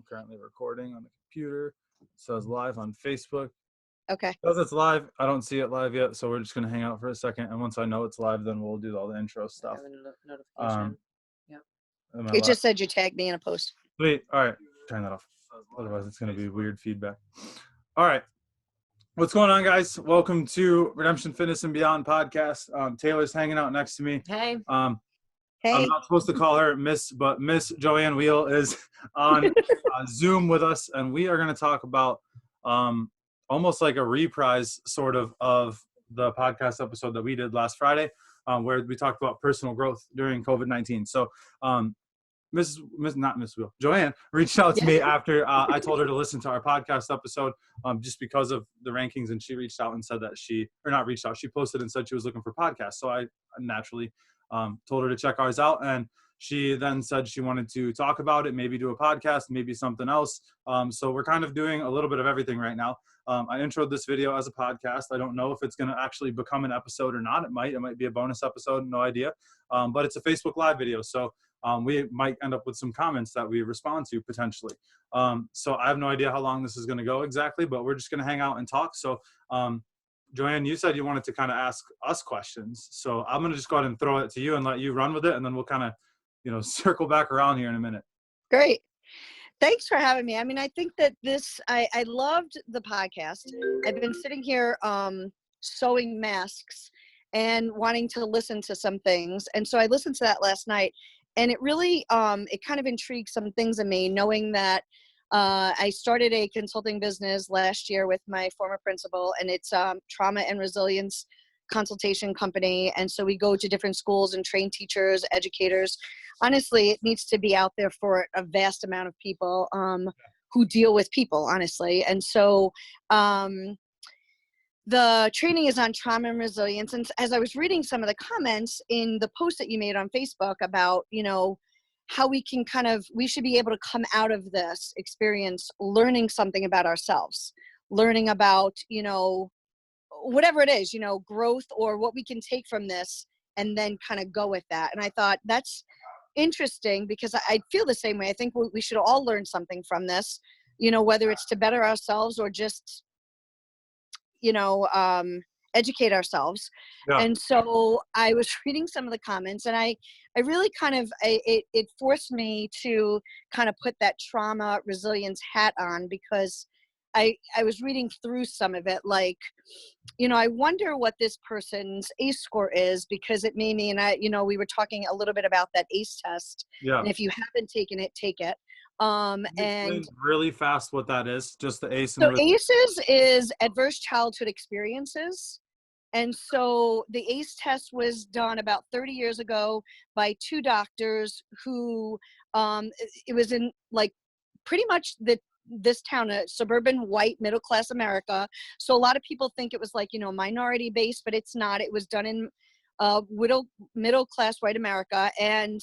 currently recording on the computer. It says live on Facebook. Okay. Because it's live, I don't see it live yet, so we're just going to hang out for a second. And once I know it's live, then we'll do all the intro stuff. I have a notification. It just said you tagged me in a post. Sweet. All right. Turn that off. Otherwise, it's going to be weird feedback. All right. What's going on, guys? Welcome to Redemption Fitness and Beyond podcast. Taylor's hanging out next to me. Hey. Hey. I'm not supposed to call her Miss, but Miss Joann Weil is on Zoom with us, and we are going to talk about almost like a reprise sort of the podcast episode that we did last Friday, where we talked about personal growth during COVID-19. So not Miss Will, Joann reached out to me after I told her to listen to our podcast episode just because of the rankings, and she reached out and said that she posted and said she was looking for podcasts. So I naturally told her to check ours out, and she then said she wanted to talk about it, maybe do a podcast, maybe something else. So we're kind of doing a little bit of everything right now. I introed this video as a podcast. I don't know if it's going to actually become an episode or not. It might be a bonus episode, no idea. But it's a Facebook Live video, so we might end up with some comments that we respond to potentially. So I have no idea how long this is going to go exactly, but we're just going to hang out and talk. So Joann, you said you wanted to kind of ask us questions. So I'm going to just go ahead and throw it to you and let you run with it. And then we'll kind of, circle back around here in a minute. Great. Thanks for having me. I mean, I think that I loved the podcast. I've been sitting here sewing masks and wanting to listen to some things. And so I listened to that last night, and it really, it kind of intrigued some things in me, knowing that I started a consulting business last year with my former principal, and it's trauma and resilience consultation company. And so we go to different schools and train teachers, educators. Honestly, it needs to be out there for a vast amount of people who deal with people, honestly. And so the training is on trauma and resilience. And as I was reading some of the comments in the post that you made on Facebook about, how we should be able to come out of this experience learning something about ourselves, learning about, whatever it is, growth, or what we can take from this and then kind of go with that. And I thought that's interesting because I feel the same way. I think we should all learn something from this, whether it's to better ourselves or just, educate ourselves. Yeah. And so I was reading some of the comments, and I really it forced me to kind of put that trauma resilience hat on, because I was reading through some of it, like, I wonder what this person's ACE score is, because it made me, and we were talking a little bit about that ACE test. Yeah. And if you haven't taken it, take it. And really fast what that is, just the ACE. So ACEs is adverse childhood experiences. And so the ACE test was done about 30 years ago by two doctors who, it was in like pretty much this town, a suburban white middle-class America. So a lot of people think it was like, minority based, but it's not. It was done in middle-class white America. And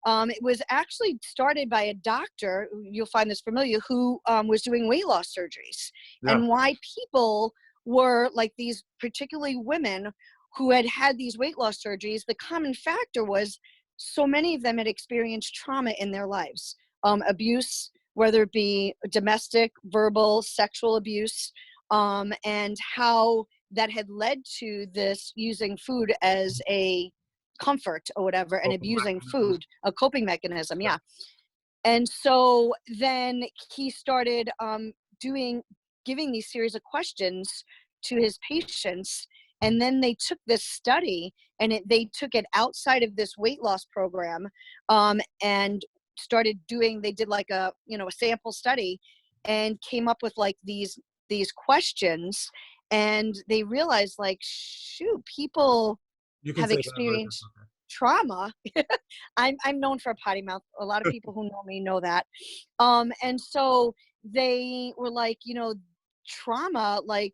it was actually started by a doctor, you'll find this familiar, who was doing weight loss surgeries. Yeah. And why people were like these, particularly women who had these weight loss surgeries, the common factor was so many of them had experienced trauma in their lives, abuse, whether it be domestic, verbal, sexual abuse, and how that had led to this using food as a comfort or whatever, and abusing food, a coping mechanism. Yeah. And so then he started giving these series of questions to his patients. And then they took this study and they took it outside of this weight loss program, and they did like a sample study and came up with like these questions. And they realized, like, shoot, people have experienced trauma. I'm known for a potty mouth. A lot of people who know me know that. And so they were like, trauma, like,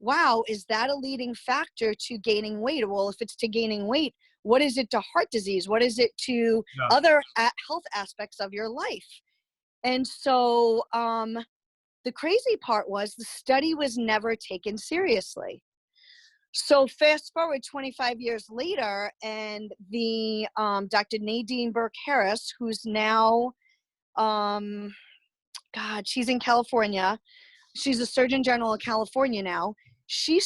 wow, is that a leading factor to gaining weight? Well, if it's to gaining weight, what is it to heart disease? What is it to other health aspects of your life? And so the crazy part was the study was never taken seriously. So fast forward 25 years later, and the Dr. Nadine Burke Harris, who's now God, she's in California. She's a surgeon general in California now. She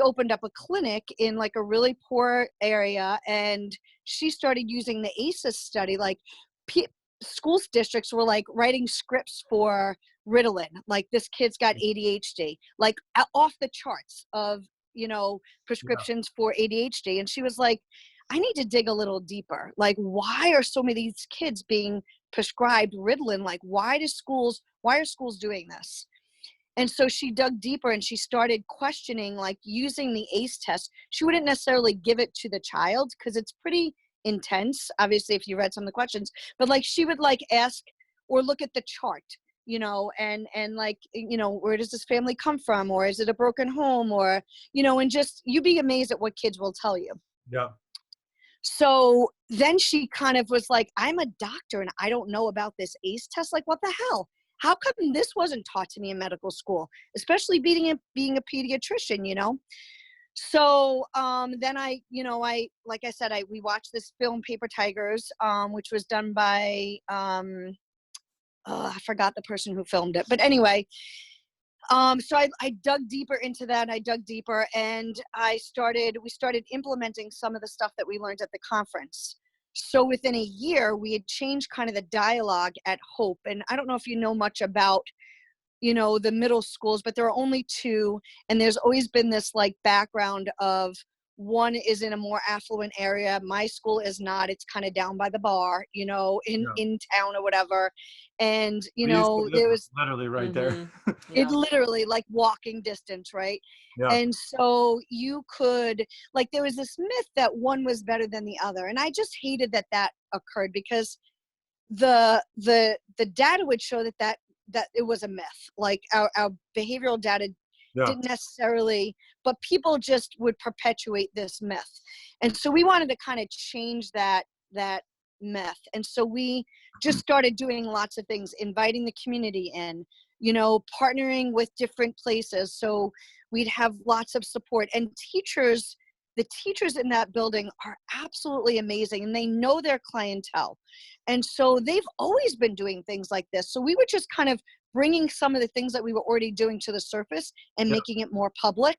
opened up a clinic in like a really poor area, and she started using the ACEs study. Like schools districts were like writing scripts for Ritalin, like this kid's got ADHD, like off the charts of, prescriptions for ADHD. And she was like, I need to dig a little deeper. Like, why are so many of these kids being prescribed Ritalin? Like, why are schools doing this? And so she dug deeper and she started questioning, like using the ACE test. She wouldn't necessarily give it to the child because it's pretty intense, obviously, if you read some of the questions, but like she would like ask or look at the chart, and like, where does this family come from? Or is it a broken home? Or, and just, you'd be amazed at what kids will tell you. Yeah. So then she kind of was like, I'm a doctor and I don't know about this ACE test. Like, what the hell? How come this wasn't taught to me in medical school, especially being a pediatrician, So then like I said, we watched this film, Paper Tigers, which was done by, I forgot the person who filmed it. But anyway, so I dug deeper into that. I dug deeper and we started implementing some of the stuff that we learned at the conference. So within a year, we had changed kind of the dialogue at Hope. And I don't know if you know much about, the middle schools, but there are only two. And there's always been this like background of one is in a more affluent area. My school is not. It's kind of down by the bar, in town or whatever. And, there was literally right there. it literally like walking distance, right? Yeah. And so you could, like, there was this myth that one was better than the other. And I just hated that occurred because the data would show that it was a myth. Like our behavioral data didn't necessarily, but people just would perpetuate this myth. And so we wanted to kind of change that myth. And so we just started doing lots of things, inviting the community in, partnering with different places. So we'd have lots of support, and the teachers in that building are absolutely amazing, and they know their clientele. And so they've always been doing things like this. So we were just kind of bringing some of the things that we were already doing to the surface and making it more public.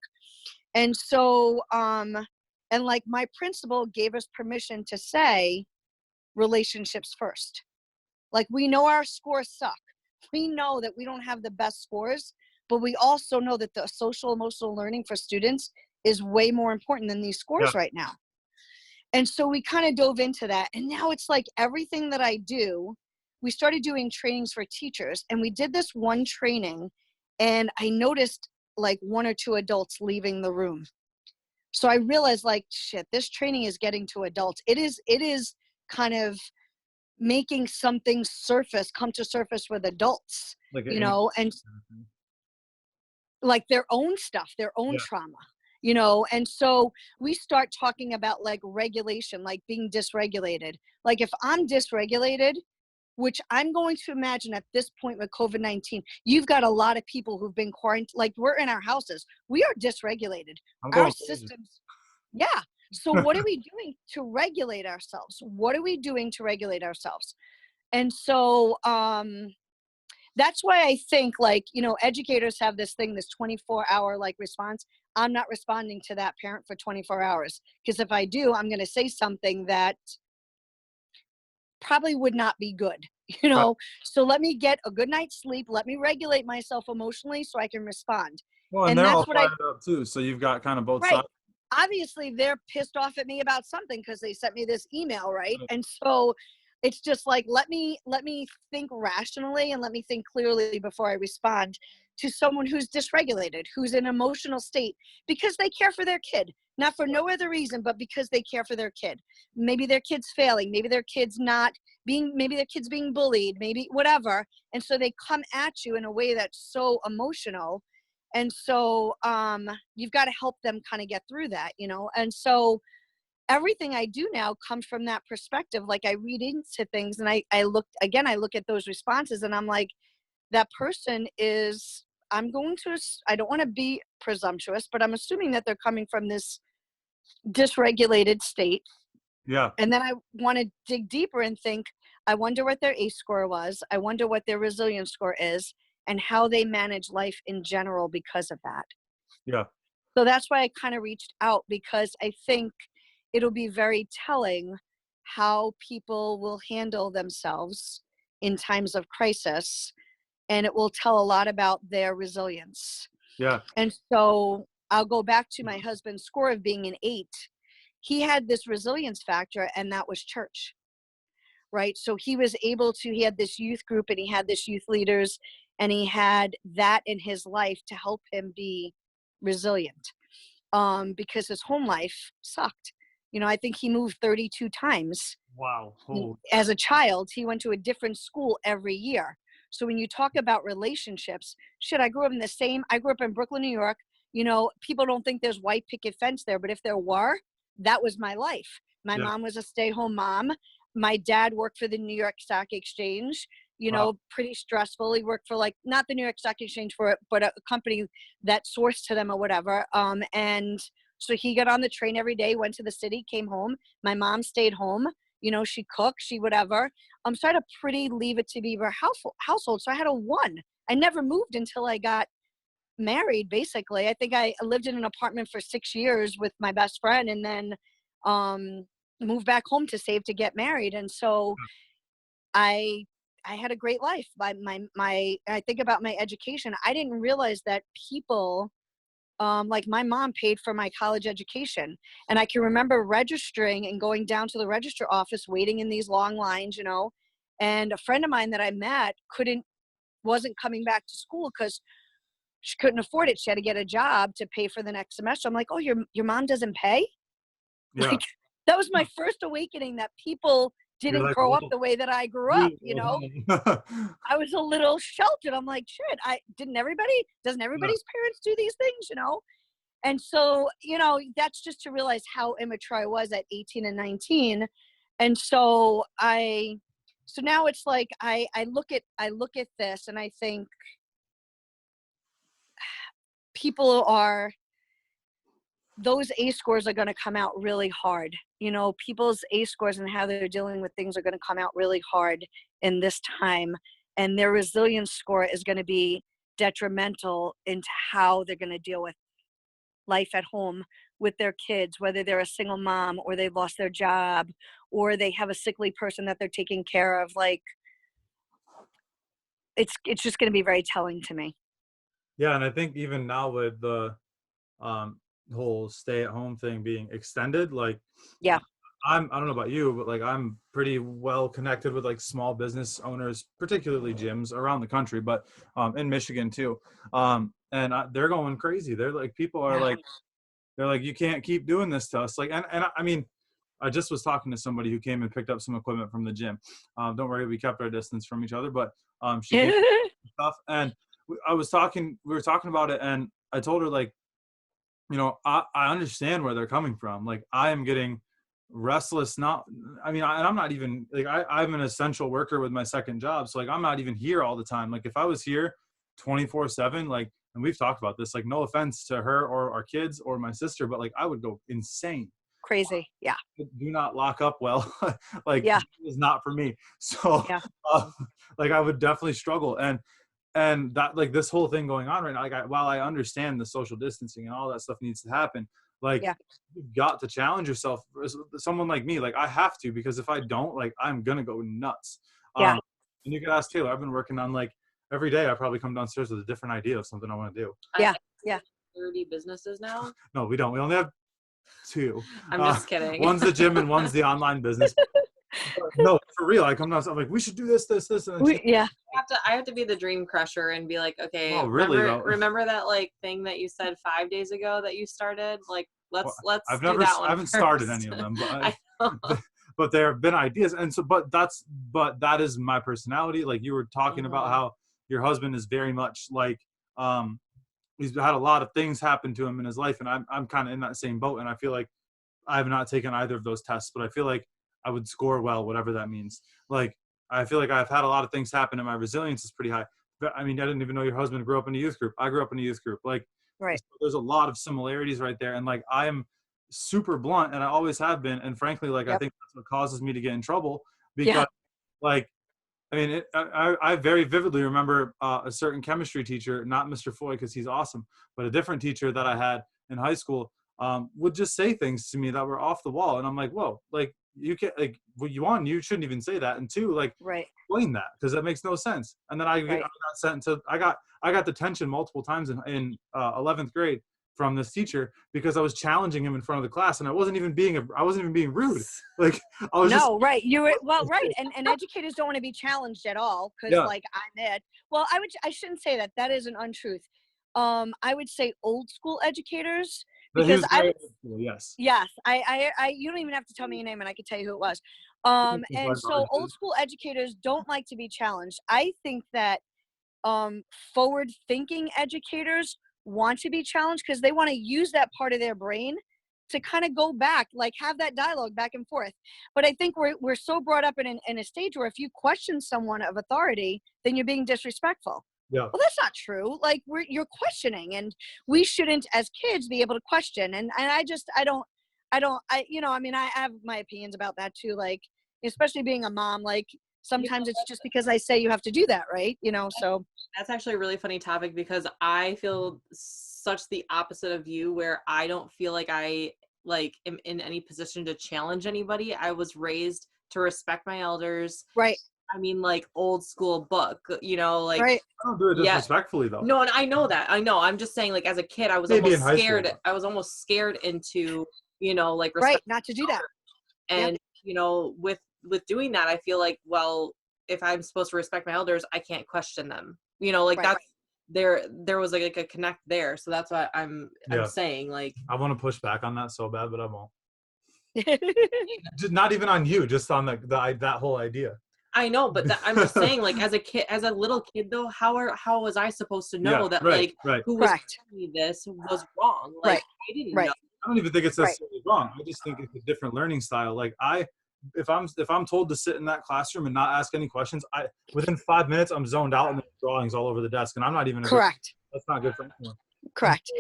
And so, and like my principal gave us permission to say relationships first. Like, we know our scores suck. We know that we don't have the best scores, but we also know that the social emotional learning for students is way more important than these scores right now. And so we kind of dove into that. And now it's like everything that I do, we started doing trainings for teachers, and we did this one training, and I noticed like one or two adults leaving the room. So I realized, like, shit, this training is getting to adults. It is kind of making something come to surface with adults, like and like their own stuff, their own trauma, and so we start talking about like regulation, like being dysregulated. Like if I'm dysregulated, which I'm going to imagine at this point with COVID-19, you've got a lot of people who've been quarantined, like we're in our houses. We are dysregulated. Our systems. Yeah. So what are we doing to regulate ourselves? What are we doing to regulate ourselves? And so that's why I think, like, educators have this thing, this 24-hour like response. I'm not responding to that parent for 24 hours. Because if I do, I'm going to say something that probably would not be good, So let me get a good night's sleep. Let me regulate myself emotionally so I can respond. Well, and they're all fired up too. So you've got kind of both sides. Obviously, they're pissed off at me about something because they sent me this email, right? And so it's just like, let me think rationally and let me think clearly before I respond to someone who's dysregulated, who's in an emotional state because they care for their kid, not for no other reason, but because they care for their kid. Maybe their kid's failing, maybe their kid's maybe their kid's being bullied, maybe whatever. And so they come at you in a way that's so emotional. And so you've got to help them kind of get through that, And so everything I do now comes from that perspective. Like I read into things and I look at those responses and I'm like, that person is, I don't want to be presumptuous, but I'm assuming that they're coming from this dysregulated state. Yeah. And then I want to dig deeper and think, I wonder what their ACE score was. I wonder what their resilience score is and how they manage life in general because of that. Yeah. So that's why I kind of reached out, because I think it'll be very telling how people will handle themselves in times of crisis, and it will tell a lot about their resilience. Yeah. And so I'll go back to my husband's score of being an 8. He had this resilience factor, and that was church, right? So he was able to, he had this youth group and he had this youth leaders, and he had that in his life to help him be resilient, because his home life sucked. I think he moved 32 times. Wow. Oh. As a child, he went to a different school every year. So when you talk about relationships, I grew up in Brooklyn, New York. People don't think there's white picket fence there, but if there were, that was my life. My Yeah. mom was a stay-home mom. My dad worked for the New York Stock Exchange, Wow. pretty stressful. He worked for, like, not the New York Stock Exchange, but a company that sourced to them or whatever. And so he got on the train every day, went to the city, came home. My mom stayed home. She cooked, she whatever. So I had a pretty leave it to beaver household. So I had a 1. I never moved until I got married, basically. I think I lived in an apartment for 6 years with my best friend, and then moved back home to save to get married. And so I had a great life. I think about my education. I didn't realize that people, like my mom paid for my college education, and I can remember registering and going down to the register office, waiting in these long lines, and a friend of mine that I met wasn't coming back to school because she couldn't afford it. She had to get a job to pay for the next semester. I'm like, oh, your mom doesn't pay? Yeah. Like, that was my first awakening that people You're didn't like, grow up whoa. the way that I grew up, Whoa. I was a little sheltered. I'm like, shit, doesn't everybody's Yeah. parents do these things? And so, that's just to realize how immature I was at 18 and 19. And so now it's like, I look at this and I think those ACE scores are going to come out really hard. People's ACE scores and how they're dealing with things are going to come out really hard in this time. And their resilience score is going to be detrimental into how they're going to deal with life at home with their kids, whether they're a single mom or they've lost their job or they have a sickly person that they're taking care of. Like, it's just going to be very telling to me. Yeah. And I think even now with the whole stay at home thing being extended, like, Yeah. I don't know about you, but like I'm pretty well connected with like small business owners, particularly gyms around the country, but in Michigan too. They're going crazy. They're like, people are Yeah. like, they're like, you can't keep doing this to us. Like, and I mean, I just was talking to somebody who came and picked up some equipment from the gym. Don't worry, we kept our distance from each other, but she came with stuff, and we were talking about it, and I told her, like, I understand where they're coming from. Like, I am getting restless. I'm not even like, I'm an essential worker with my second job. So like, I'm not even here all the time. Like if I was here 24/7, like, and we've talked about this, like, no offense to her or our kids or my sister, but like I would go insane. Crazy. Yeah. Do not lock up well. Like Yeah. it is not for me. So Yeah. uh, like I would definitely struggle. And that, like, this whole thing going on right now, like while I understand the social distancing and all that stuff needs to happen, like Yeah. you've got to challenge yourself. Someone like me, like I have to, because if I don't, like I'm gonna go nuts. Yeah. And you could ask Taylor. I've been working on, like, every day I probably come downstairs with a different idea of something I want to do. Yeah. Yeah. 30 businesses now. No, we don't. We only have 2. I'm just kidding. One's the gym and one's the online business. No, for real. I come down, I'm like, we should do this, and then Yeah. I have to be the dream crusher and be like, okay, Oh, really, remember that like thing that you said 5 days ago that you started? Like, let's I I haven't started any of them, but know. but there have been ideas, and so but that is my personality. Like you were talking about how your husband is very much like, he's had a lot of things happen to him in his life, and I'm kind of in that same boat, and I feel like I have not taken either of those tests, but I feel like I would score well, whatever that means. Like, I feel like I've had a lot of things happen and my resilience is pretty high. But I mean, I didn't even know your husband grew up in a youth group. I grew up in a youth group. Like, Right. there's a lot of similarities right there. And like, I am super blunt, and I always have been. And frankly, like, I Yep. think that's what causes me to get in trouble, because Yeah. Like, I mean, I very vividly remember a certain chemistry teacher, not Mr. Foy because he's awesome, but a different teacher that I had in high school would just say things to me that were off the wall, and I'm like, whoa, like you can't, like, well, you shouldn't even say that, and two, like, Right. explain that because that makes no sense. And then I Right. got sent to I got detention multiple times in 11th grade from this teacher because I was challenging him in front of the class, and I wasn't even being rude. Like I was just No, right. You were, well, right. And educators don't want to be challenged at all because, yeah. like, I'm it. Well, I shouldn't say that. That is an untruth. I would say old school educators But he because was I very would, cool, yes. yes, you don't even have to tell me your name and I could tell you who it was. And so old school educators don't like to be challenged. I think that forward thinking educators want to be challenged because they want to use that part of their brain to kind of go back, like have that dialogue back and forth. But I think we're so brought up in a stage where if you question someone of authority, then you're being disrespectful. Yeah. Well, that's not true. Like you're questioning, and we shouldn't, as kids, be able to question. And I mean, I have my opinions about that too. Like, especially being a mom, like sometimes it's just because I say you have to do that, right? So That's actually a really funny topic because I feel such the opposite of you, where I don't feel like I am in any position to challenge anybody. I was raised to respect my elders. right, I mean, like old school book, like right, I don't do it yeah. disrespectful though. No, and I know that. I know. I'm just saying, like, as a kid, I was Maybe almost in high scared. school. I was almost scared into, like right, respect. not to do that. And, with doing that, I feel like, well, if I'm supposed to respect my elders, I can't question them. Like Right. that's there was like a connect there. So that's what I'm saying. Like, I want to push back on that so bad, but I won't. Just not even on you, just on that whole idea. I know, but I'm just saying, like, as a little kid though, how was I supposed to know that right. who was Correct. telling me this was wrong? Like, Right. I didn't Right. know. I don't even think it's Right. necessarily wrong. I just think it's a different learning style. Like if I'm told to sit in that classroom and not ask any questions, within 5 minutes I'm zoned out and there's drawings all over the desk, and I'm not even Correct. that's not good for anyone. Correct.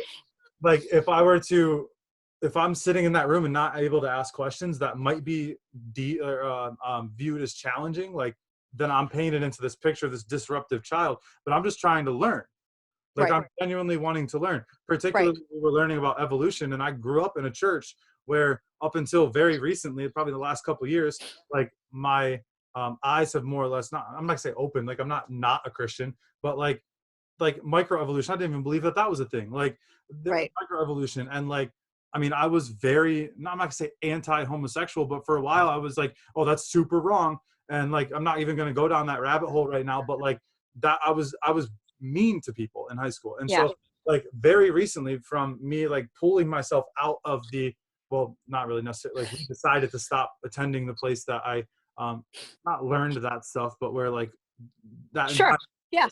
Like if I'm sitting in that room and not able to ask questions that might be viewed as challenging, like then I'm painted into this picture of this disruptive child, but I'm just trying to learn. Like Right. I'm genuinely wanting to learn. Particularly we were learning about evolution, and I grew up in a church where up until very recently, probably the last couple of years, like my eyes have more or less not, I'm not gonna say open, like I'm not a Christian, but like microevolution. I didn't even believe that was a thing. Like microevolution, and like I mean, I was I'm not gonna say anti-homosexual, but for a while I was like, oh, that's super wrong, and like I'm not even gonna go down that rabbit hole right now. But like that, I was mean to people in high school, and so like very recently, from me like pulling myself out of well, not really necessarily, like we decided to stop attending the place that I not learned that stuff, but where like that Sure. Yeah.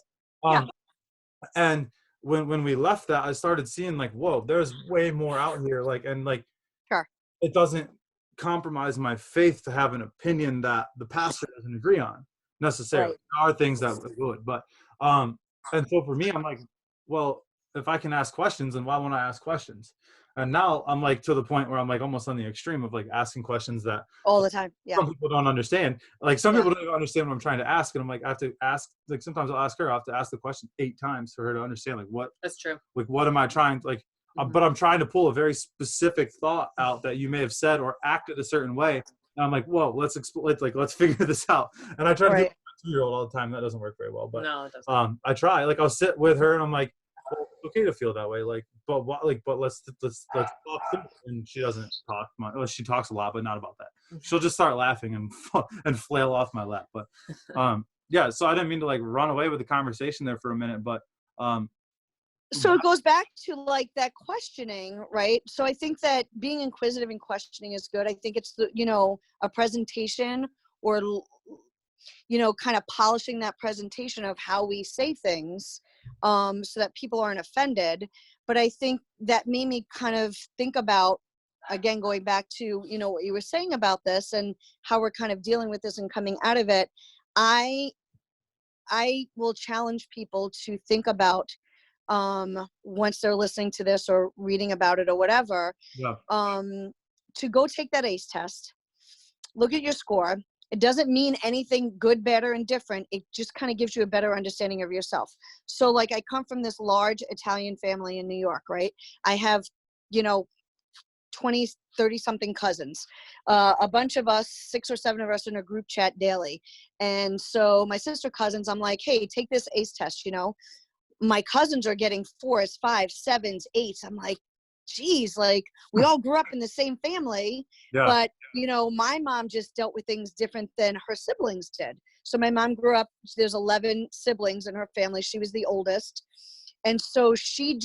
And when we left that, I started seeing like, whoa, there's way more out here. Like, and like, Sure. it doesn't compromise my faith to have an opinion that the pastor doesn't agree on necessarily. Right. There are things that would, but, and so for me, I'm like, well, if I can ask questions, then why won't I ask questions? And now I'm like to the point where I'm like almost on the extreme of like asking questions that All the time. Yeah. some people don't understand. Like some people don't even understand what I'm trying to ask. And I'm like, I have to ask, like sometimes I'll ask her, I have to ask the question 8 times for her to understand like what. That's true. Like what am I trying to like, but I'm trying to pull a very specific thought out that you may have said or acted a certain way. And I'm like, whoa, let's figure this out. And I try to do it with my 2-year-old all the time. That doesn't work very well, but no, it doesn't. I try, like I'll sit with her and I'm like, well, it's okay to feel that way. Like, but what, like, but let's talk through it. And she doesn't talk much. Well, she talks a lot, but not about that. She'll just start laughing and flail off my lap. But, yeah, so I didn't mean to like run away with the conversation there for a minute, but, so it goes back to like that questioning, right? So I think that being inquisitive and questioning is good. I think it's a presentation or, kind of polishing that presentation of how we say things, so that people aren't offended. But I think that made me kind of think about, again, going back to, what you were saying about this and how we're kind of dealing with this and coming out of it. I will challenge people to think about, once they're listening to this or reading about it or whatever, to go take that ACE test, look at your score, It doesn't mean anything good, bad, or indifferent. It just kind of gives you a better understanding of yourself. So like I come from this large Italian family in New York, right? I have, you know, 20, 30 something cousins. A bunch of us, 6 or 7 of us in a group chat daily. And so my sister cousins, I'm like, hey, take this ACE test, you know. My cousins are getting 4s, 5s, 7s, 8s. I'm like, geez, like we all grew up in the same family, Yeah. but you know, my mom just dealt with things different than her siblings did. So my mom grew up, there's 11 siblings in her family. She was the oldest. And so she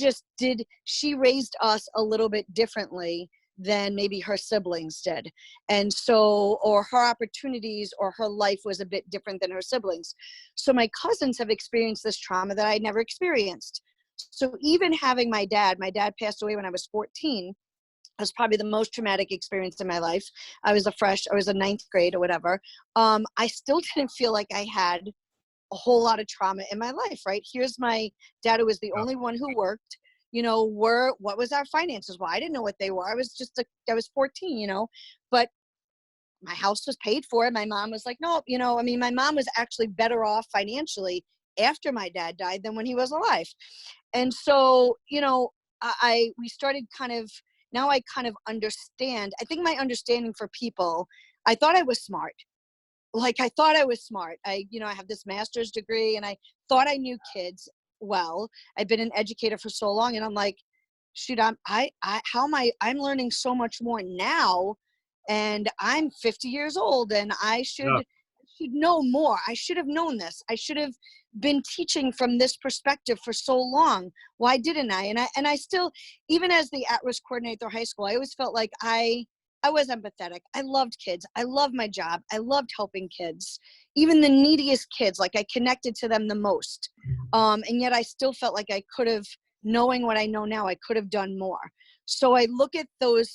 raised us a little bit differently than maybe her siblings did. And so, or her opportunities or her life was a bit different than her siblings. So my cousins have experienced this trauma that I never experienced. So even having my dad passed away when I was 14, was probably the most traumatic experience in my life. I was a ninth grade or whatever. I still didn't feel like I had a whole lot of trauma in my life, right? Here's my dad, who was the only one who worked, you know, what was our finances? Well, I didn't know what they were. I was 14, you know, but my house was paid for. My mom was like, no, you know, I mean, my mom was actually better off financially after my dad died than when he was alive. And so, you know, we started now I kind of understand. I think my understanding for people, I thought I was smart. Like I thought I was smart. I have this master's degree and I thought I knew kids well. I've been an educator for so long and I'm like, shoot, I'm learning so much more now and I'm 50 years old and I should know more. I should have known this. I should have been teaching from this perspective for so long. Why didn't I? And I still, even as the at-risk coordinator at high school, I always felt like I was empathetic. I loved kids. I loved my job. I loved helping kids, even the neediest kids. Like I connected to them the most. And yet I still felt like I could have, knowing what I know now, I could have done more. So I look at the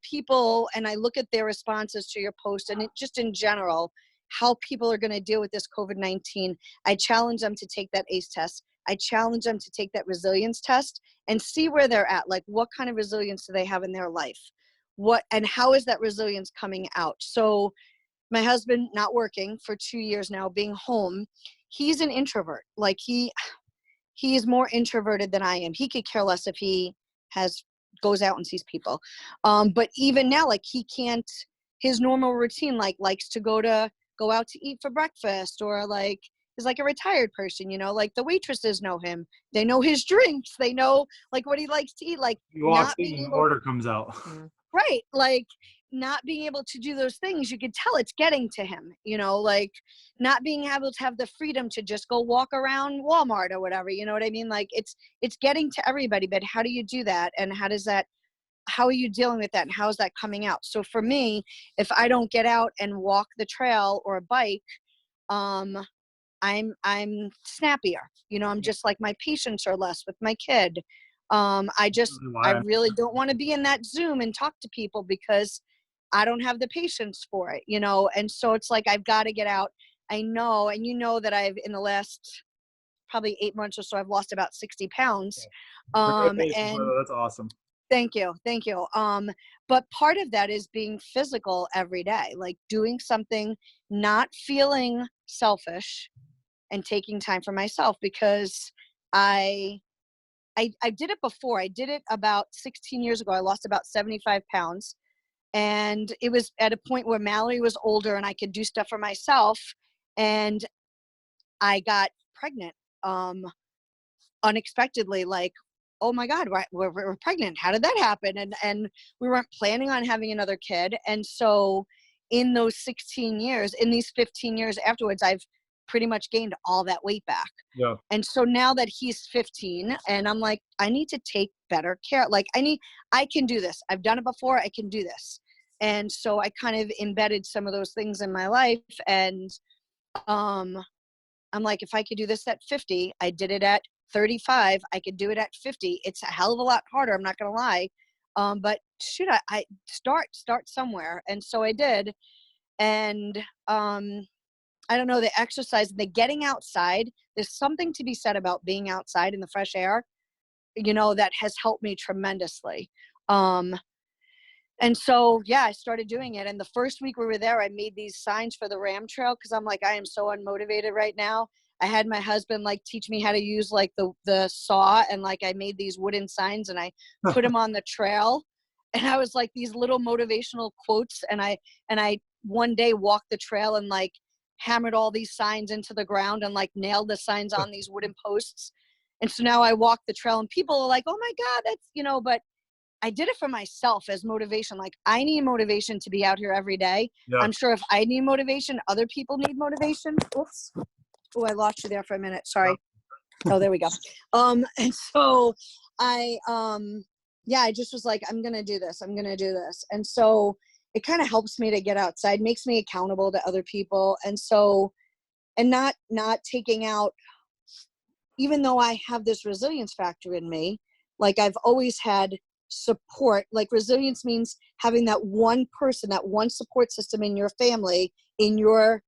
people and I look at their responses to your post and just in general, how people are going to deal with this COVID-19. I challenge them to take that ACE test. I challenge them to take that resilience test and see where they're at. Like what kind of resilience do they have in their life? And how is that resilience coming out? So my husband not working for 2 years now, being home, he's an introvert. Like he is more introverted than I am. He could care less if he goes out and sees people. But even now, like he can't, his normal routine, like likes to go out to eat for breakfast, or like is like a retired person, you know, like the waitresses know him. They know his drinks. They know like what he likes to eat. Like He walks in and the order comes out. Right. Like not being able to do those things, you could tell it's getting to him, you know, like not being able to have the freedom to just go walk around Walmart or whatever, you know what I mean? Like it's getting to everybody, but how do you do that? And how are you dealing with that? And how is that coming out? So for me, if I don't get out and walk the trail or a bike, I'm snappier. You know, I'm just like my patience are less with my kid. I really don't want to be in that Zoom and talk to people because I don't have the patience for it, you know? And so it's like, I've got to get out. I know. And you know that in the last probably 8 months or so, I've lost about 60 pounds. And that's awesome. Thank you. Thank you. But part of that is being physical every day, like doing something, not feeling selfish and taking time for myself, because I did it before. I did it about 16 years ago. I lost about 75 pounds. And it was at a point where Mallory was older and I could do stuff for myself. And I got pregnant unexpectedly, like, oh my God, we're pregnant. How did that happen? And we weren't planning on having another kid. And so in those 16 years, in these 15 years afterwards, I've pretty much gained all that weight back. Yeah. And so now that he's 15 and I'm like, I need to take better care. Like I can do this. I've done it before. I can do this. And so I kind of embedded some of those things in my life. And I'm like, if I could do this at 50, I did it at 35. I could do it at 50. It's a hell of a lot harder. I'm not going to lie. But should I start somewhere. And so I did. And, I don't know, the exercise, the getting outside, there's something to be said about being outside in the fresh air, you know, that has helped me tremendously. And so, yeah, I started doing it. And the first week we were there, I made these signs for the Ram Trail because I'm like, I am so unmotivated right now. I had my husband like teach me how to use like the saw, and like I made these wooden signs and I put them on the trail. And I was like these little motivational quotes. And I one day walked the trail and like hammered all these signs into the ground and like nailed the signs on these wooden posts. And so now I walk the trail and people are like, oh my God, that's, you know, but I did it for myself as motivation. Like I need motivation to be out here every day. Yeah. I'm sure if I need motivation, other people need motivation. Oops. Oh, I lost you there for a minute. Sorry. Oh, there we go. And so I, yeah, I just was like, I'm going to do this. I'm going to do this. And so it kind of helps me to get outside, makes me accountable to other people. And so, and not taking out, even though I have this resilience factor in me, like I've always had support. Like resilience means having that one person, that one support system in your family, in your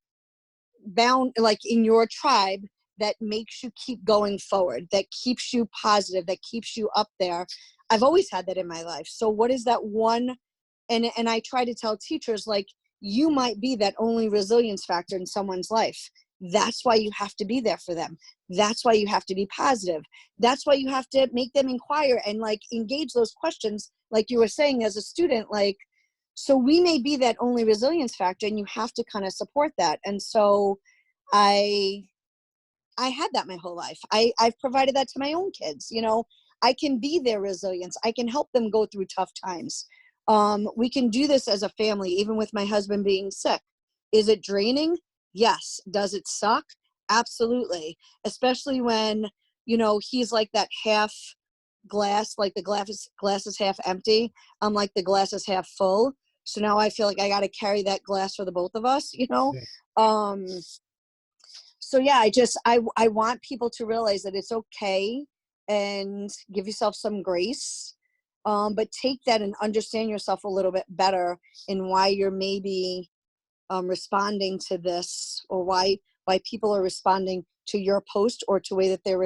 like in your tribe, that makes you keep going forward, that keeps you positive, that keeps you up there. I've always had that in my life. So what is that one? And I try to tell teachers, like, you might be that only resilience factor in someone's life. That's why you have to be there for them. That's why you have to be positive. That's why you have to make them inquire and like engage those questions, like you were saying as a student. Like, so we may be that only resilience factor, and you have to kind of support that. And so I had that my whole life. I've provided that to my own kids. You know, I can be their resilience. I can help them go through tough times. We can do this as a family, even with my husband being sick. Is it draining? Yes. Does it suck? Absolutely. Especially when, you know, he's like that half glass, like the glass is half empty. I'm like the glass is half full. So now I feel like I got to carry that glass for the both of us, you know? Yeah. So yeah, I want people to realize that it's okay and give yourself some grace. But take that and understand yourself a little bit better in why you're maybe responding to this, or why people are responding to your post, or to the way that they're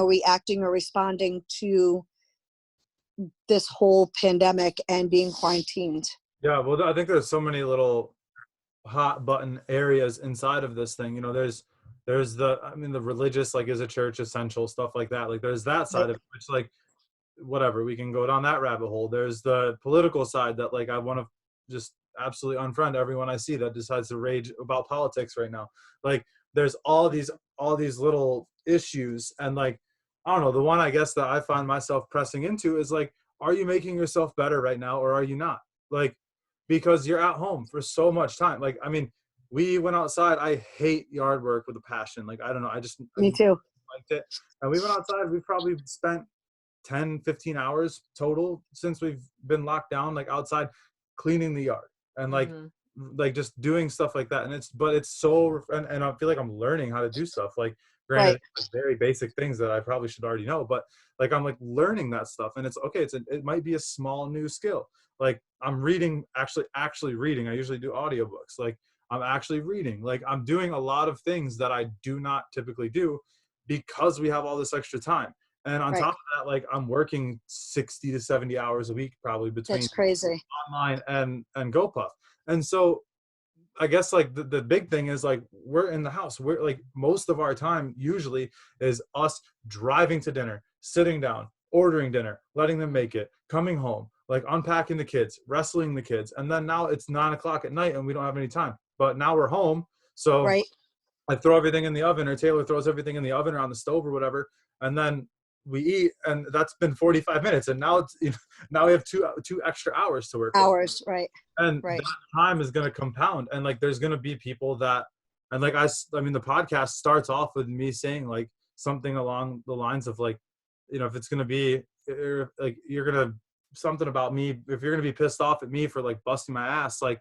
reacting or responding to this whole pandemic and being quarantined. Yeah, well, I think there's so many little hot button areas inside of this thing. You know, there's the, I mean, the religious, like, is a church essential, stuff like that. Like, there's that side of it, which, like, whatever, we can go down that rabbit hole. There's the political side that, like, I want to just absolutely unfriend everyone I see that decides to rage about politics right now. Like, there's all these little issues, and like, I don't know, the one I guess that I find myself pressing into is like, are you making yourself better right now, or are you not? Like, because you're at home for so much time. Like, I mean, we went outside. I hate yard work with a passion. Like, I don't know, I Me too. liked it. And we went outside. We probably spent 10, 15 hours total since we've been locked down, like outside cleaning the yard and like just doing stuff like that. And it's so, and I feel like I'm learning how to do stuff. Like, granted, Right. it's very basic things that I probably should already know, but like, I'm like learning that stuff, and it's okay. It might be a small new skill. Like, I'm reading, actually reading. I usually do audiobooks. Like, I'm actually reading. Like, I'm doing a lot of things that I do not typically do because we have all this extra time. And on Right. top of that, like, I'm working 60 to 70 hours a week, probably, between That's crazy. online and GoPuff. And so I guess, like, the big thing is, like, we're in the house. We're like, most of our time usually is us driving to dinner, sitting down, ordering dinner, letting them make it, coming home, like unpacking the kids, wrestling the kids. And then now it's 9 o'clock at night and we don't have any time, but now we're home. So Right. I throw everything in the oven, or Taylor throws everything in the oven or on the stove or whatever. And then we eat, and that's been 45 minutes. And now it's, now we have two extra hours to work with. Hours. Right. And Right. that time is going to compound. And like, there's going to be people that, and like, I mean, the podcast starts off with me saying like something along the lines of like, if it's going to be like, you're going to, something about me, if you're going to be pissed off at me for like busting my ass, like,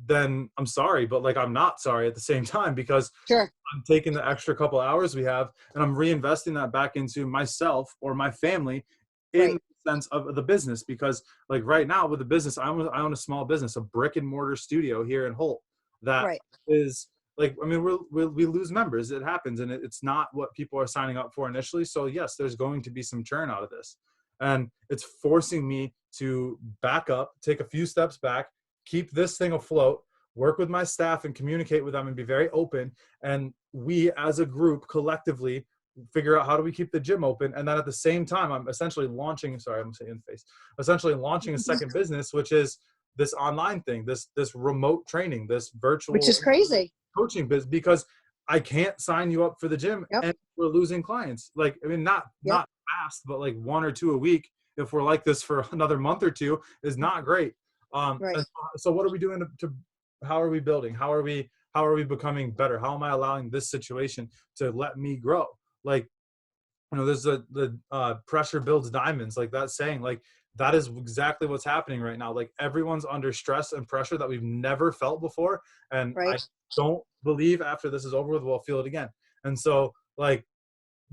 then I'm sorry, but like, I'm not sorry at the same time, because Sure. I'm taking the extra couple hours we have and I'm reinvesting that back into myself or my family in the sense of the business. Because like right now with the business, I own a small business, a brick and mortar studio here in Holt that is like, I mean, we lose members. It happens. And it's not what people are signing up for initially. So yes, there's going to be some churn out of this. And it's forcing me to back up, take a few steps back, keep this thing afloat, work with my staff and communicate with them and be very open. And we as a group collectively figure out how do we keep the gym open. And then at the same time, I'm essentially launching, sorry, I'm saying in face, essentially launching a second business, which is this online thing, this remote training, this virtual, which is crazy, coaching business, because I can't sign you up for the gym and we're losing clients. Like, I mean, not fast, but like 1 or 2 a week. If we're like this for another month or two is not great. Right. So what are we doing to how are we building? How are we becoming better? How am I allowing this situation to let me grow? Like, you know, there's the pressure builds diamonds, like that saying, like that is exactly what's happening right now. Like everyone's under stress and pressure that we've never felt before. And I don't believe after this is over with, we'll feel it again. And so like,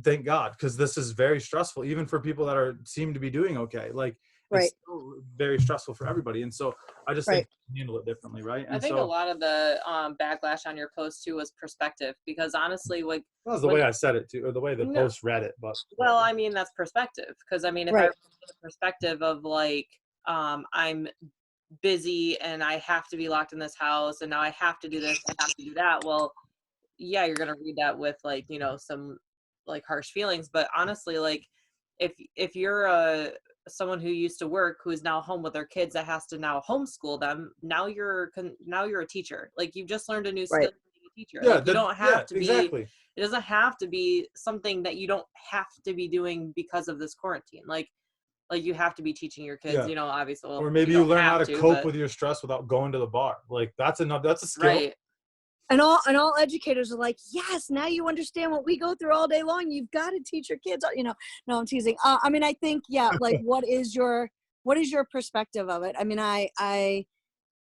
thank God, because this is very stressful, even for people that seem to be doing okay. Like it's still very stressful for everybody. And so I just think handle it differently, right? And I think so, a lot of the backlash on your post too was perspective, because honestly, like that was the way I said it too, or the way the post read it. But well, I mean, that's perspective, because I mean, if I read the perspective of like I'm busy and I have to be locked in this house and now I have to do this, I have to do that, well, yeah, you're gonna read that with like, you know, some like harsh feelings. But honestly, like if you're someone who used to work, who is now home with their kids, that has to now homeschool them, now you're a teacher. Like you've just learned a new skill, being a teacher. Like, you don't have to be, it doesn't have to be something that you don't have to be doing because of this quarantine. Like you have to be teaching your kids, you know, obviously. Well, or maybe you learn how to cope with your stress without going to the bar. Like that's a skill. Right. And all educators are like, yes, now you understand what we go through all day long. You've got to teach your kids, you know. No, I'm teasing. I mean, I think, like what is your perspective of it? I mean,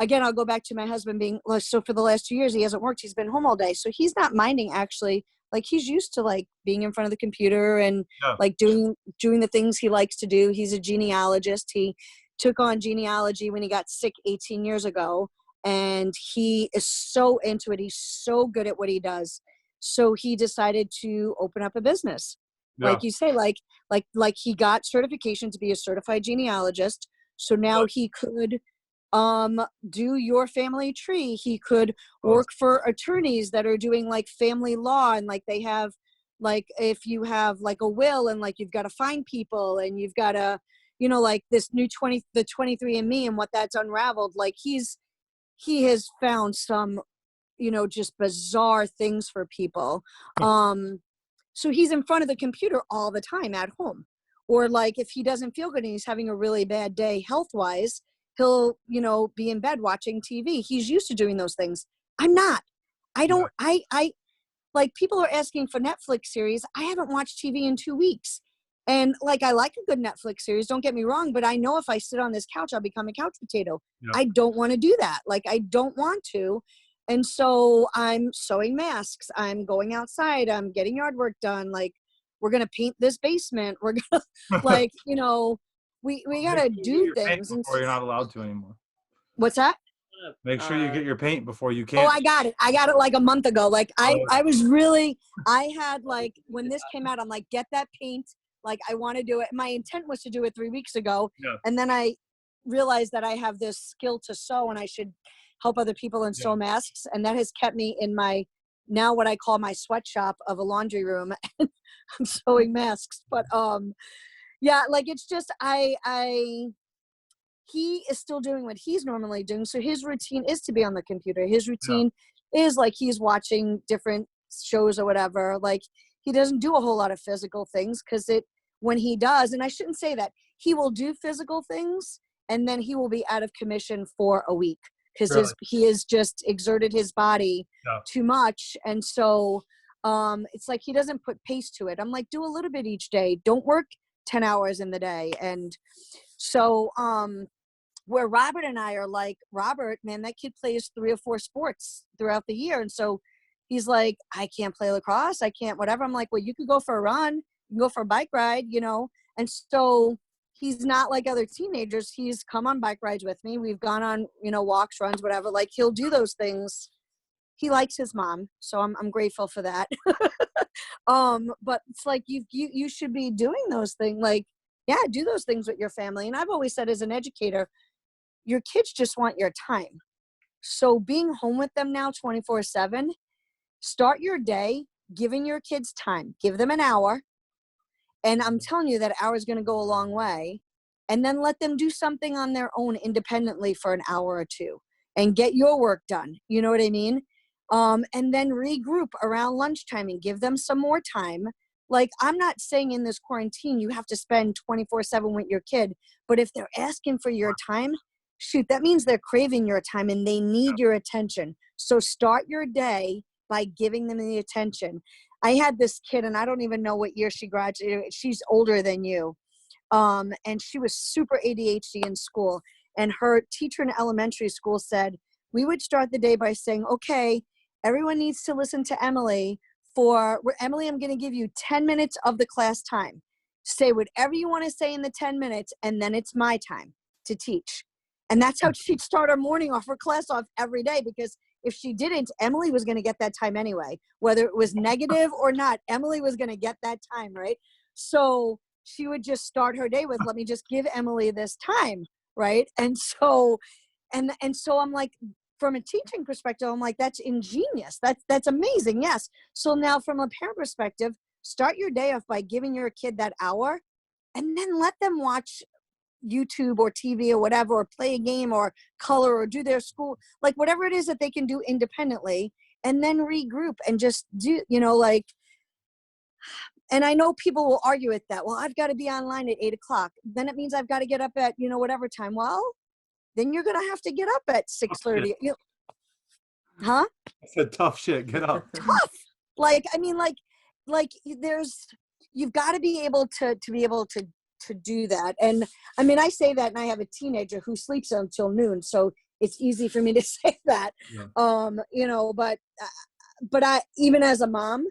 again, I'll go back to my husband being, so for the last 2 years, he hasn't worked. He's been home all day. So he's not minding actually. Like he's used to like being in front of the computer and like doing the things he likes to do. He's a genealogist. He took on genealogy when he got sick 18 years ago. And he is so into it. He's so good at what he does. So he decided to open up a business. Like you say, like he got certification to be a certified genealogist. So now he could do your family tree. He could work for attorneys that are doing like family law, and like they have, like if you have like a will and like you've got to find people and you've got to, you know, like this new 23andMe and what that's unraveled. Like he has found some, you know, just bizarre things for people. So he's in front of the computer all the time at home. Or like if he doesn't feel good and he's having a really bad day health-wise, he'll, you know, be in bed watching TV. He's used to doing those things. I'm not. I don't, I like people are asking for Netflix series. I haven't watched TV in 2 weeks. And like, I like a good Netflix series, don't get me wrong, but I know if I sit on this couch, I'll become a couch potato. I don't want to do that. Like, I don't want to. And so I'm sewing masks. I'm going outside. I'm getting yard work done. Like, we're going to paint this basement. We're going to like, you know, we got to do things. Before you're not allowed to anymore. What's that? Make sure you get your paint before you can. Oh, I got it like a month ago. Like I was really, I had like, when this came out, I'm like, get that paint. Like I want to do it. My intent was to do it 3 weeks ago. And then I realized that I have this skill to sew and I should help other people and sew masks. And that has kept me in my, now what I call my sweatshop of a laundry room. I'm sewing masks. But yeah, like it's just, he is still doing what he's normally doing. So his routine is to be on the computer. His routine is like he's watching different shows or whatever. Like he doesn't do a whole lot of physical things because when he does, and I shouldn't say that, he will do physical things and then he will be out of commission for a week because he has just exerted his body too much. And so it's like he doesn't put pace to it. I'm like, do a little bit each day. Don't work 10 hours in the day. And so where Robert and I are like, Robert, man, that kid plays 3 or 4 sports throughout the year. And so he's like, I can't play lacrosse. I can't, whatever. I'm like, well, you could go for a run. You can go for a bike ride, you know? And so he's not like other teenagers. He's come on bike rides with me. We've gone on, you know, walks, runs, whatever. Like he'll do those things. He likes his mom. So I'm grateful for that. But it's like, you should be doing those things. Like, Yeah, do those things with your family. And I've always said, as an educator, your kids just want your time. So being home with them now 24/7, start your day giving your kids time. Give them an hour. And I'm telling you, that hour is going to go a long way. And then let them do something on their own independently for an hour or two and get your work done. You know what I mean? And then regroup around lunchtime and give them some more time. Like, I'm not saying in this quarantine you have to spend 24/7 with your kid, but if they're asking for your time, shoot, that means they're craving your time and they need your attention. So start your day by giving them the attention. I had this kid, and I don't even know what year she graduated. She's older than you. And she was super ADHD in school. And her teacher in elementary school said, we would start the day by saying, okay, everyone needs to listen to Emily. Emily, I'm going to give you 10 minutes of the class time. Say whatever you want to say in the 10 minutes, and then it's my time to teach. And that's how she'd start her morning off, her class off every day, because if she didn't, Emily was going to get that time anyway. Whether it was negative or not, Emily was going to get that time, right? So she would just start her day with, let me just give Emily this time, right? And so I'm like, from a teaching perspective, I'm like, that's ingenious. That's amazing. Yes. So now from a parent perspective, start your day off by giving your kid that hour, and then let them watch YouTube or TV or whatever, or play a game or color or do their school, like whatever it is that they can do independently, and then regroup and just do, like, and I know people will argue with that. Well, I've got to be online at 8:00. Then it means I've got to get up at, whatever time. Well, then you're going to have to get up at 6:30. Huh? I said tough shit. Get up. Tough. Like, I mean, like you've got to be able to do that. And I mean, I say that, and I have a teenager who sleeps until noon, so it's easy for me to say that. Yeah. But I, even as a mom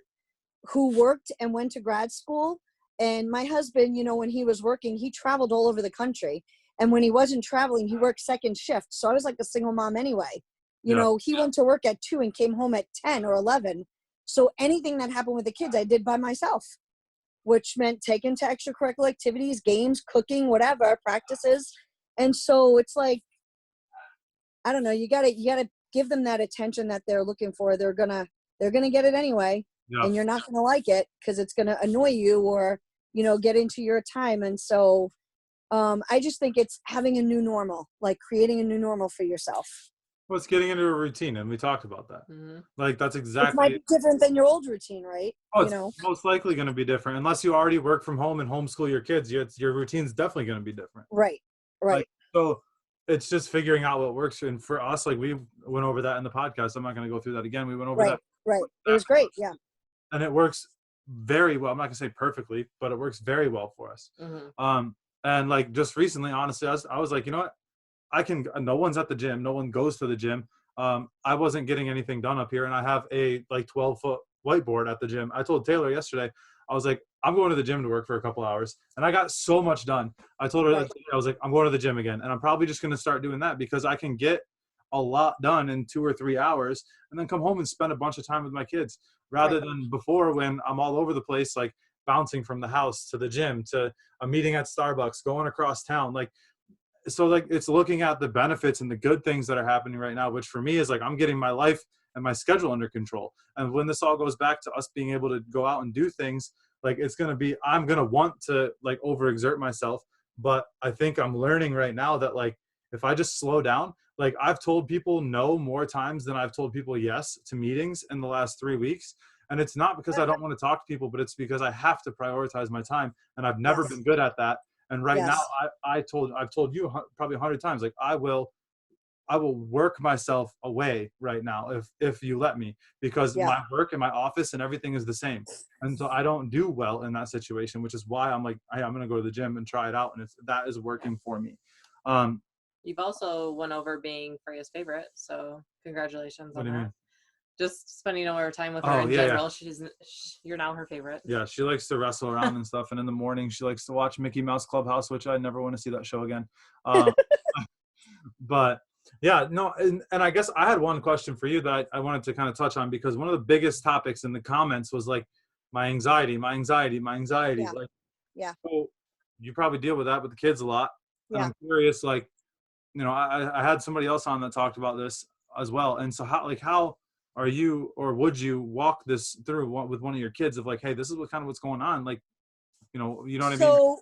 who worked and went to grad school, and my husband, when he was working, he traveled all over the country. And when he wasn't traveling, he worked second shift. So I was like a single mom anyway. He went to work at 2 and came home at 10 or 11. So anything that happened with the kids, I did by myself, which meant taking to extracurricular activities, games, cooking, whatever, practices. And so it's like, I don't know, you gotta give them that attention that they're looking for. They're gonna get it anyway. Yeah. And you're not gonna like it because it's gonna annoy you or, get into your time. And so I just think it's having a new normal, like creating a new normal for yourself. Well, it's getting into a routine, and we talked about that. Mm-hmm. Like, that's exactly. It might be different than your old routine, right? Oh, it's most likely going to be different. Unless you already work from home and homeschool your kids, your routine's definitely going to be different. Right. Like, so it's just figuring out what works. And for us, like, we went over that in the podcast. I'm not going to go through that again. We went over that. Right. It was great. Yeah. And it works very well. I'm not going to say perfectly, but it works very well for us. Mm-hmm. And like, just recently, honestly, I was like, you know what? No one's at the gym. No one goes to the gym. I wasn't getting anything done up here, and I have a 12-foot whiteboard at the gym. I told Taylor yesterday, I was like, I'm going to the gym to work for a couple hours, and I got so much done. I told her, I was like, I'm going to the gym again, and I'm probably just going to start doing that because I can get a lot done in 2 or 3 hours and then come home and spend a bunch of time with my kids rather than before when I'm all over the place, like bouncing from the house to the gym to a meeting at Starbucks, going across town. So it's looking at the benefits and the good things that are happening right now, which for me is like, I'm getting my life and my schedule under control. And when this all goes back to us being able to go out and do things, like I'm going to want to like overexert myself. But I think I'm learning right now that like, if I just slow down, like I've told people no more times than I've told people yes to meetings in the last 3 weeks. And it's not because I don't want to talk to people, but it's because I have to prioritize my time. And I've never been good at that. And right now, I've told you probably 100 times, like I will work myself away right now if you let me, because my work and my office and everything is the same. And so I don't do well in that situation, which is why I'm like, hey, I'm going to go to the gym and try it out. And that is working for me. You've also won over being Freya's favorite. So congratulations on that. Mean? Just spending more time with her in general. You're now her favorite. Yeah, she likes to wrestle around and stuff. And in the morning, she likes to watch Mickey Mouse Clubhouse, which I never want to see that show again. But yeah, no. And I guess I had one question for you that I wanted to kind of touch on, because one of the biggest topics in the comments was like my anxiety. Yeah. So you probably deal with that with the kids a lot. And Yeah. I'm curious, like, I had somebody else on that talked about this as well. And so how are you, or would you walk this through with one of your kids of like, hey, this is what's going on. Like, you know what I mean? So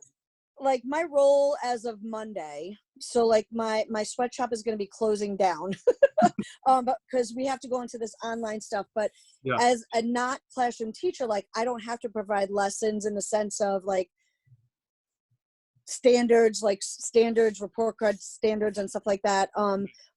like my role as of Monday, so like my sweatshop is going to be closing down but because we have to go into this online stuff. But Yeah. as a not classroom teacher, like I don't have to provide lessons in the sense of like standards, report card standards and stuff like that.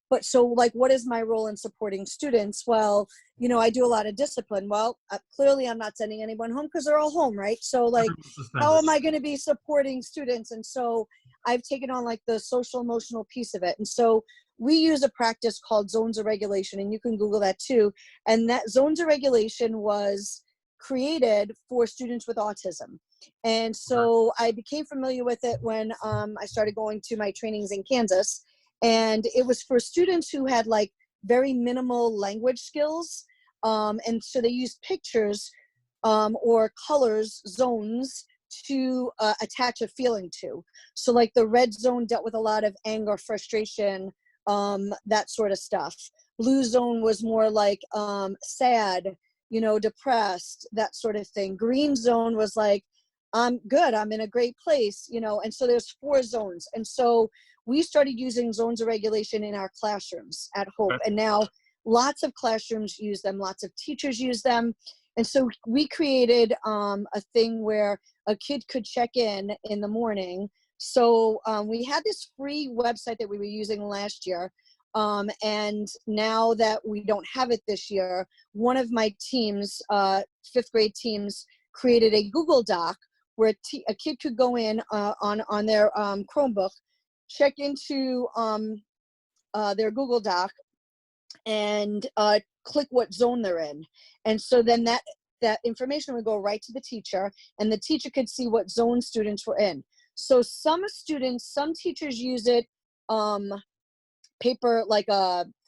But so like, what is my role in supporting students? Well, I do a lot of discipline. Well, clearly I'm not sending anyone home because they're all home, right? So like, how am I going to be supporting students? And so I've taken on like the social emotional piece of it. And so we use a practice called zones of regulation, and you can Google that too. And that zones of regulation was created for students with autism. And so I became familiar with it when I started going to my trainings in Kansas. And it was for students who had like very minimal language skills. And so they used pictures or colors, zones, to attach a feeling to. So like the red zone dealt with a lot of anger, frustration, that sort of stuff. Blue zone was more like sad, depressed, that sort of thing. Green zone was like, I'm good, I'm in a great place, and so there's 4 zones. And so we started using zones of regulation in our classrooms at Holt. And now lots of classrooms use them, lots of teachers use them. And so we created a thing where a kid could check in the morning. So we had this free website that we were using last year. And now that we don't have it this year, one of my teams, 5th grade teams, created a Google Doc where a kid could go in on their Chromebook, check into their Google Doc, and click what zone they're in. And so then that information would go right to the teacher, and the teacher could see what zone students were in. So some teachers use it paper, like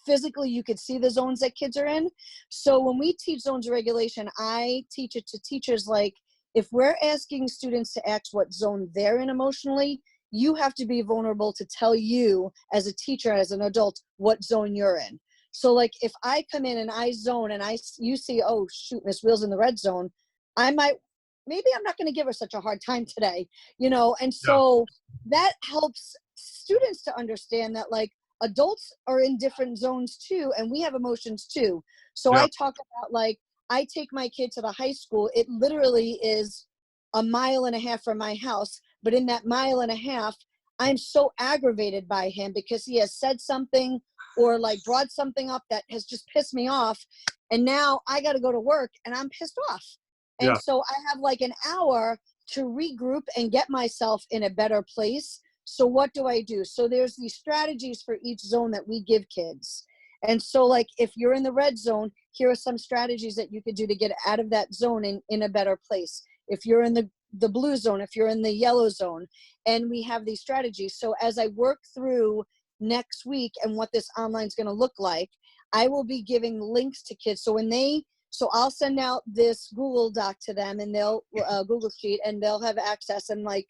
physically you could see the zones that kids are in. So when we teach zones of regulation, I teach it to teachers like, if we're asking students to ask what zone they're in emotionally, you have to be vulnerable to tell you as a teacher, as an adult, what zone you're in. So like if I come in and I zone and you see, oh shoot, Miss Wheel's in the red zone, maybe I'm not going to give her such a hard time today, and so that helps students to understand that like adults are in different zones too, and we have emotions too. So I talk about like, I take my kid to the high school. It literally is a 1.5 miles from my house, but in that 1.5 miles, I'm so aggravated by him because he has said something or like brought something up that has just pissed me off. And now I got to go to work and I'm pissed off. And so I have like an hour to regroup and get myself in a better place. So what do I do? So there's these strategies for each zone that we give kids. And so like, if you're in the red zone, here are some strategies that you could do to get out of that zone in a better place. If you're in the blue zone, if you're in the yellow zone, and we have these strategies. So as I work through next week and what this online is going to look like, I will be giving links to kids. So I'll send out this Google Doc to them, and they'll Google Sheet, and they'll have access, and like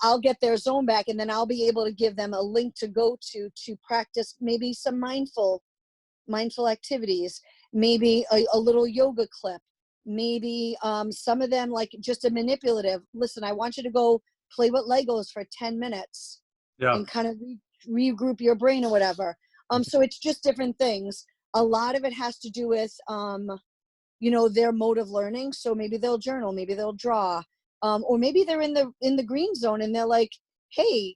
I'll get their zone back, and then I'll be able to give them a link to go to practice maybe some mindful activities, maybe a little yoga clip, maybe some of them like just a manipulative, listen, I want you to go play with Legos for 10 minutes and kind of regroup your brain or whatever. So it's just different things. A lot of it has to do with their mode of learning. So maybe they'll journal, maybe they'll draw, or maybe they're in the green zone and they're like, hey,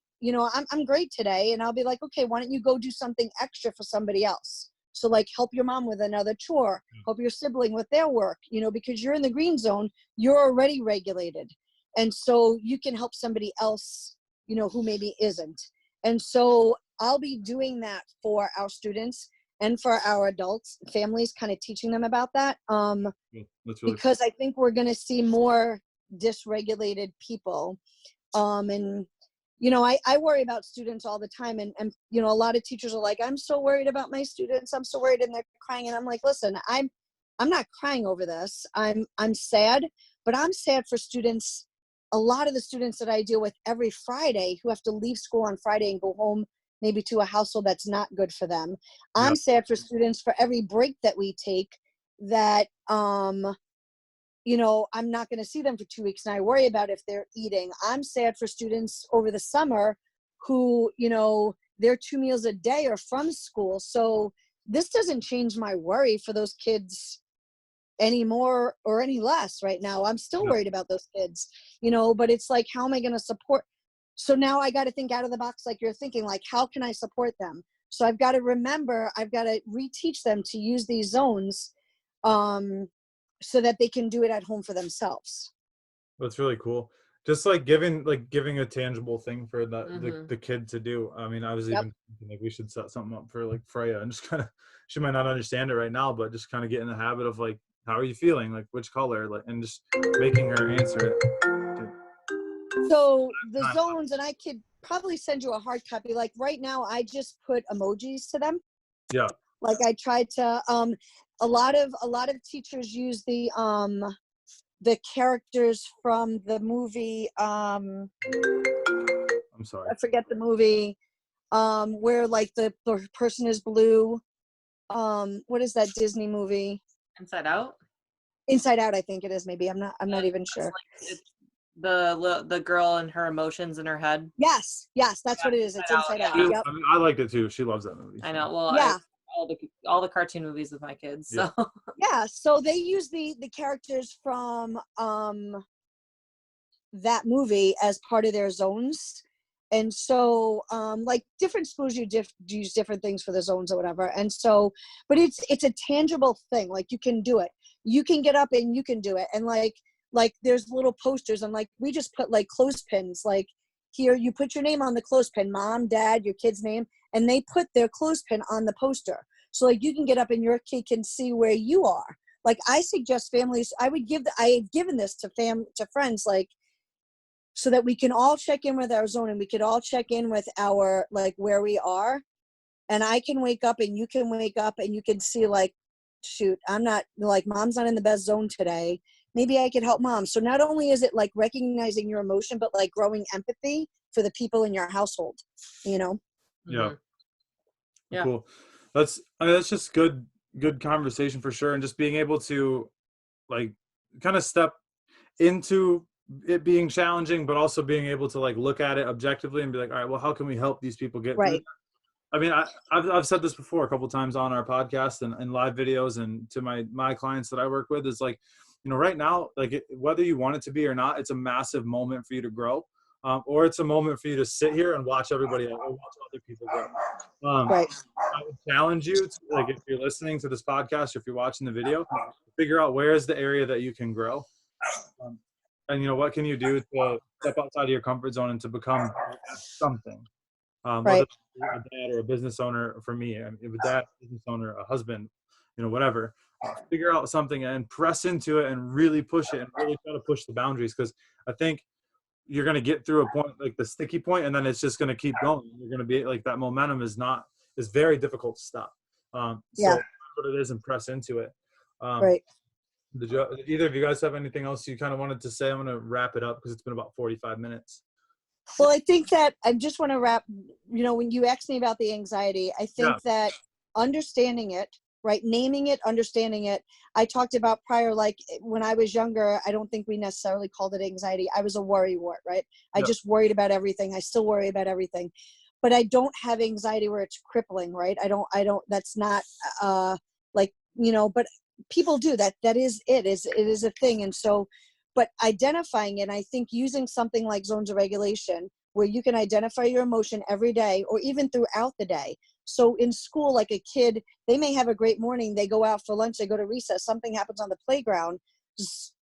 I'm great today. And I'll be like, okay, why don't you go do something extra for somebody else? So like help your mom with another chore, help your sibling with their work, because you're in the green zone, you're already regulated. And so you can help somebody else, who maybe isn't. And so I'll be doing that for our students and for our adults, families, kind of teaching them about that. Because I think we're going to see more dysregulated people. And I worry about students all the time. And a lot of teachers are like, I'm so worried about my students. I'm so worried, and they're crying. And I'm like, listen, I'm not crying over this. I'm sad, but I'm sad for students a lot of the students that I deal with every Friday who have to leave school on Friday and go home maybe to a household that's not good for them. I'm sad for students for every break that we take that, you know, I'm not going to see them for 2 weeks and I worry about if they're eating. I'm sad for students over the summer who, you know, their 2 meals a day are from school. So this doesn't change my worry for those kids any more or any less right now. I'm still worried about those kids, you know, but it's like, how am I going to support? So now I got to think out of the box, like you're thinking, like, how can I support them? So I've got to remember, I've got to reteach them to use these zones so that they can do it at home for themselves. That's really cool. Just like giving a tangible thing for the kid to do. I mean, I was even thinking like we should set something up for like Freya and just kind of, she might not understand it right now, but just kind of get in the habit of like, how are you feeling? Like which color? Like, and just making her answer it. So the zones, and I could probably send you a hard copy. Like right now, I just put emojis to them. Yeah. Like I tried to, a lot of teachers use the characters from the movie, I'm sorry. I forget the movie, where like the person is blue. What is that Disney movie? Inside Out. Inside Out, I think it is. Maybe I'm not even sure. Like, it's the girl and her emotions in her head. Yes, that's what it is. It's Inside Out. Yeah. Yep. I mean, I liked it too. She loves that movie. I know. Well, yeah. All the cartoon movies with my kids. So yeah. So they use the characters from that movie as part of their zones. And so like different schools use different things for the zones or whatever. And so, but it's a tangible thing. Like you can do it. You can get up and you can do it. And like there's little posters, and like we just put like clothespins, like here you put your name on the clothespin, mom, dad, your kid's name, and they put their clothespin on the poster. So like you can get up and your kid can see where you are. Like I suggest families, I have given this to friends, like, so that we can all check in with our zone and we could all check in with our, like where we are. And I can wake up and you can wake up and you can see like, shoot, I'm not, like mom's not in the best zone today. Maybe I could help mom. So not only is it like recognizing your emotion, but like growing empathy for the people in your household, you know? Yeah. Yeah. Cool. That's just good conversation for sure. And just being able to like kind of step into it being challenging, but also being able to like look at it objectively and be like, all right, well, how can we help these people get through that? I mean, I've said this before a couple of times on our podcast and live videos and to my clients that I work with is like, you know, right now, like whether you want it to be or not, it's a massive moment for you to grow, or it's a moment for you to sit here and watch everybody else, or watch other people grow. Right. I would challenge you to, like, if you're listening to this podcast or if you're watching the video, figure out where is the area that you can grow. And, you know, what can you do to step outside of your comfort zone and to become something? Whether it's a dad or a business owner, for me, if a dad, a business owner, a husband, you know, whatever, figure out something and press into it and really push it and really try to push the boundaries. Because I think you're going to get through a point, like the sticky point, and then it's just going to keep going. You're going to be like, that momentum is very difficult to stop. So that's what it is and press into it. Did either of you guys have anything else you kind of wanted to say? I'm going to wrap it up because it's been about 45 minutes. Well, I think that I just want to wrap, you know, when you asked me about the anxiety, I think that understanding it, right? Naming it, understanding it. I talked about prior, like when I was younger, I don't think we necessarily called it anxiety. I was a worrywart, right? I just worried about everything. I still worry about everything, but I don't have anxiety where it's crippling, right? I don't, that's not like, you know, but people do that. That is, it is a thing. And so, but identifying it, I think using something like zones of regulation, where you can identify your emotion every day or even throughout the day. So in school, like a kid, they may have a great morning, they go out for lunch, they go to recess, something happens on the playground,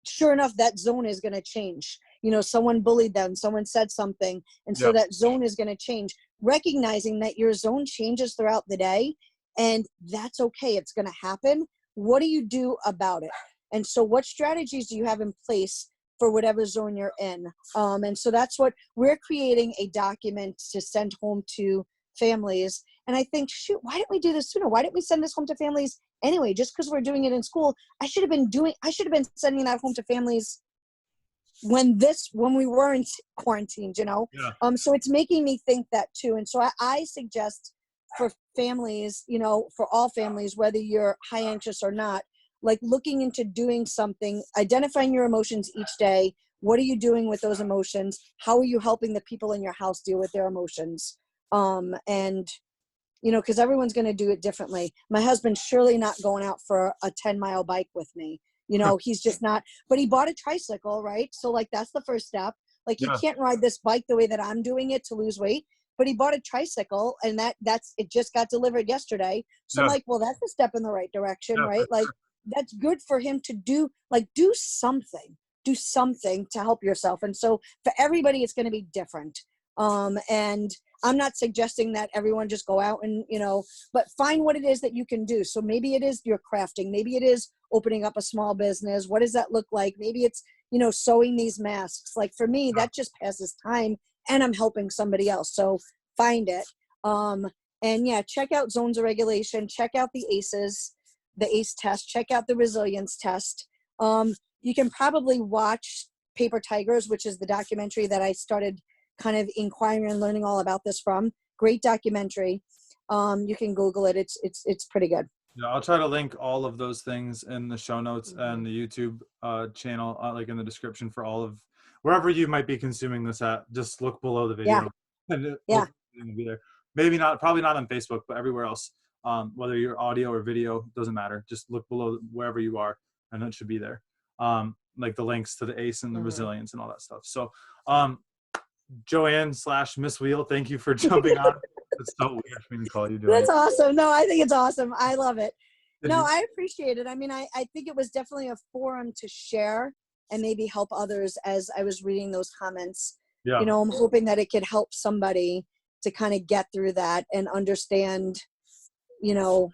sure enough, that zone is going to change. You know, someone bullied them, someone said something, and so that zone is going to change. Recognizing that your zone changes throughout the day, and that's okay, it's going to happen. What do you do about it? And so what strategies do you have in place for whatever zone you're in? And so that's what we're creating, a document to send home to families. And I think, shoot, why didn't we do this sooner? Why didn't we send this home to families anyway? Just because we're doing it in school, I should have been sending that home to families when we weren't quarantined, you know. Yeah. So it's making me think that too. And so I suggest for families, you know, for all families, whether you're high anxious or not, like looking into doing something, identifying your emotions each day. What are you doing with those emotions? How are you helping the people in your house deal with their emotions? And you know, because everyone's going to do it differently. My husband's surely not going out for a 10-mile bike with me. You know, he's just not, but he bought a tricycle, right? So like, that's the first step. Like, he Yeah. can't ride this bike the way that I'm doing it to lose weight, but he bought a tricycle, and it just got delivered yesterday. So I'm Yeah. like, well, that's a step in the right direction, Yeah, right? for Like, sure. that's good for him to do, like, do something to help yourself. And so for everybody, it's going to be different. And I'm not suggesting that everyone just go out and, you know, but find what it is that you can do. So maybe it is your crafting. Maybe it is opening up a small business. What does that look like? Maybe it's, you know, sewing these masks. Like for me, that just passes time and I'm helping somebody else. So find it. And yeah, check out zones of regulation, check out the ACEs, the ACE test, check out the resilience test. You can probably watch Paper Tigers, which is the documentary that I started kind of inquiring and learning all about this from. Great documentary. You can Google it. It's pretty good. Yeah, I'll try to link all of those things in the show notes and the YouTube channel, like in the description for all of wherever you might be consuming this at. Just look below the video, and Yeah. it'll be there. Maybe not, probably not on Facebook, but everywhere else. Whether you're audio or video, doesn't matter. Just look below wherever you are, and it should be there. Like the links to the ACE and the resilience and all that stuff. So, Joann / Miss Weil, thank you for jumping on. It's so weird for me to call you Joann. That's awesome. No, I think it's awesome. I love it. Did No, you- I appreciate it. I mean, I think it was definitely a forum to share and maybe help others as I was reading those comments. Yeah. You know, I'm hoping that it could help somebody to kind of get through that and understand, you know,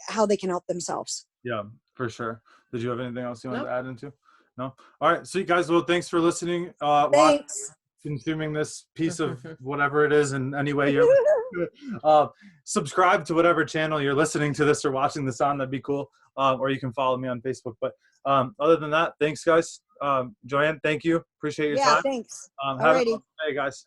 how they can help themselves. Yeah, for sure. Did you have anything else you wanted Nope. to add into? No? All right. So you guys, well, thanks for listening. Thanks. Consuming this piece of whatever it is in any way you're listening to it. Subscribe to whatever channel you're listening to this or watching this on. That'd be cool. Or you can follow me on Facebook. But other than that, thanks, guys. Joann, thank you. Appreciate your Yeah, time. thanks. Have a Alrighty. good day, guys.